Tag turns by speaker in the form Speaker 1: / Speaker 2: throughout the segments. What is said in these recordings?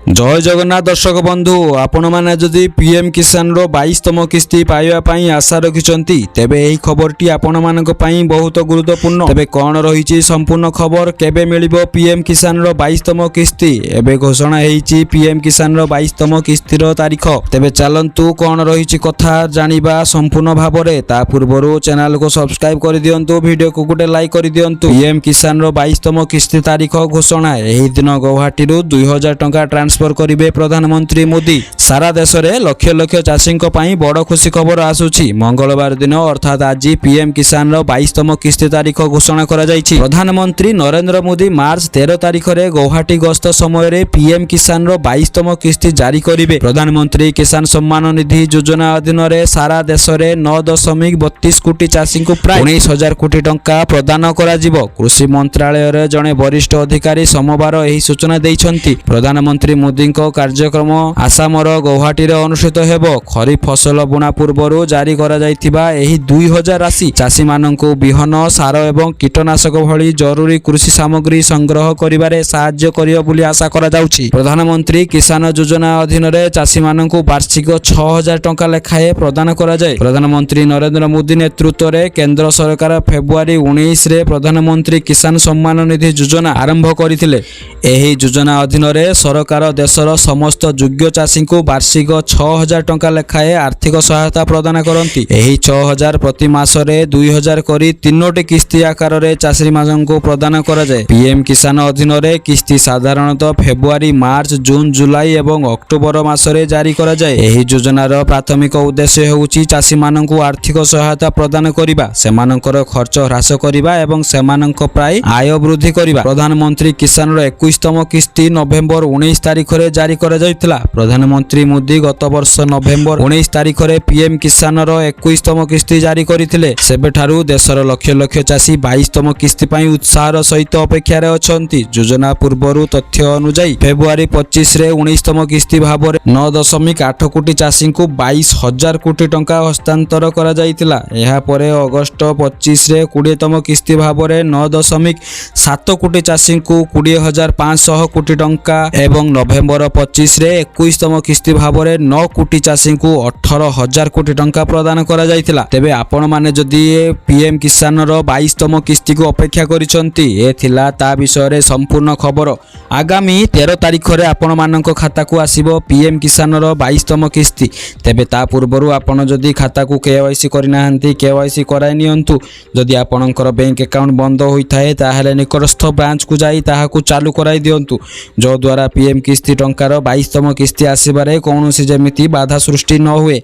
Speaker 1: जय जगन्नाथ दर्शक बंधु आपण मैंने जदि पीएम किसान रो 22तम किस्ती पाइबा पई आशा रखिछंती तेबे एही खबरटी आपण मानक पई बहुत गुरुत्वपूर्ण। तेबे कोन रहिछि संपूर्ण खबर, केबे मिलिबो पीएम किसान रो 22तम किस्ती, एबे घोषणा हेइछि पीएम किसान रो 22तम किस्ती रो तारीख। तेबे चलंतु कोन रहिछि कथा जानिबा संपूर्ण भाबरे। ता पूर्वरु चैनल को सब्सक्राइब कर दियंतु, वीडियो को गुटे लाइक कर दियंतु। पीएम किसान रो 22तम किस्ती तारीख घोषणा। एही दिन गुवाहाटी रु 2000 टंका ट्रांसफर करिवे प्रधानमंत्री मोदी। सारा देश रे लक्ष लक्ष चाषी बड़ खुशी खबर आसुछि। मंगलवार दिन अर्थात आज पीएम किसान रो 22तम किस्ती तारीख घोषणा करा जायछि। प्रधानमंत्री नरेंद्र मोदी मार्च 13 तारीख रे गुवाहाटी गस्त समय रे पीएम किसान रो 22तम किस्ती जारी करिवे। प्रधानमंत्री किसान सम्मान निधि योजना अधीन रे सारा देश रे 9.32 कोटी चाषी को प्राय 19,000 कोटी टंका प्रदान करा जिवो। कृषि मंत्रालय रे जणे वरिष्ठ अधिकारी सोमवार एही सूचना दैछन्ति। प्रधानमंत्री मोदी कार्यक्रम आसामर गुवाहाटी रे अनुष्ठित हेबो। खरीफ फसल बुणा पूर्वरु जारी करा जायथिबा एही 2000 राशि चाषी माननकु बिहन, सार एवं कीटनाशक भली जरूरी कृषि सामग्री संग्रह करिबारे सहाय्य करियो बोली आशा करा जाउछि। प्रधानमंत्री किसान योजना अधीन रे चाषी माननकु वार्षिक 6000 टंका लेखाए प्रदान करा जाय। प्रधानमंत्री नरेंद्र मोदी नेतृत्व रे केंद्र सरकार फेब्रुआरी 19 रे प्रधानमंत्री किसान सम्मान निधि योजना आरंभ करथिले। एही योजना अधीन रे सरकार देशर समस्त योग्य चाषी को वार्षिक 6000 टंका लेखाए आर्थिक सहायता प्रदान करती। एही 6000 प्रति मास रे 2000 करी 3टी किस्ती आकार रे चाषी माननकु प्रदान करा जाय। पीएम किसान अधीन रे किस्ती साधारणतः फेब्रुआरी, मार्च, जून, जुलाई एवं अक्टोबर मास रे जारी करा जाय। एही योजनार प्राथमिक उद्देश्य हेउछि चाषी माननकु आर्थिक सहायता प्रदान करिबा, सेमानकर खर्च ह्रास करिबा एवं सेमाननक प्राय आय वृद्धि करिबा। प्रधानमंत्री किसान रो 21तम किस्ती नवेम्बर 19 तारीख रे जारी करा जायतिला। प्रधानमंत्री मोदी गत वर्ष नवेम्बर 19 तारीख रे पीएम किसान रो 21तम किस्ती जारी करिथिले। सेबेठारु देशर लक्ष लक्ष चाषी 22तम किस्ती पई उत्साहर सहित अपेक्षा रे अछंती। योजना पूर्वरु तथ्य अनुसार फेब्रुआरी 25 रे 19तम किस्ती भाबरे 9.8 कोटी चाषी को 22,000 कोटी टंका हस्तांतर करा जायतिला। एहा परे अगस्त 25 रे 20तम किस्ती भाबरे 9.7 कोटी चाषी को 20,500 कोटी टंका एवं नवेम्बर 25 रे 21तम किस्ती भाबरे 9 कोटी चाषी को 18,000 कोटी टंका प्रदान करा जायतिला। तेबे आपण माने जदि पीएम किसान रो 22तम किस्ती को अपेक्षा करिसंती, ए थिला ता विषय रे संपूर्ण खबर। आगामी 13 तारीख रे आपण मानक खाता को आसीबो पीएम किसान रो 22तम किस्ती। तेबे ता पूर्वरु आपण जदि खाता को केवाईसी करिनाहंती, केवाईसी कराय नियंतु। जदि आपणकर बैंक अकाउंट बंद होई थाए ताहाले निकटस्थ ब्रांच को जाई ताहाकु चालू कराई दियंतु, जो द्वारा पीएम किस्ती टंकार 22तम किस्ती आसीबारे कौनसी जेमिति बाधा सृष्टि न हुए।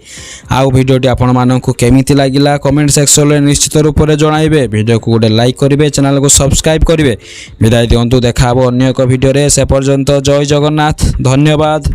Speaker 1: आउ भिडियोटी आपण मानकु केमिति लागिला कमेंट सेक्शन रे निश्चित रूप रे जणाइबे। भिडियो को गोटे लाइक करिवे, चैनल को सब्सक्राइब करिवे। विदाय दियंतु, देखाबो अन्य एक भिडियो रे। से पर्यंत जय जगन्नाथ, धन्यवाद।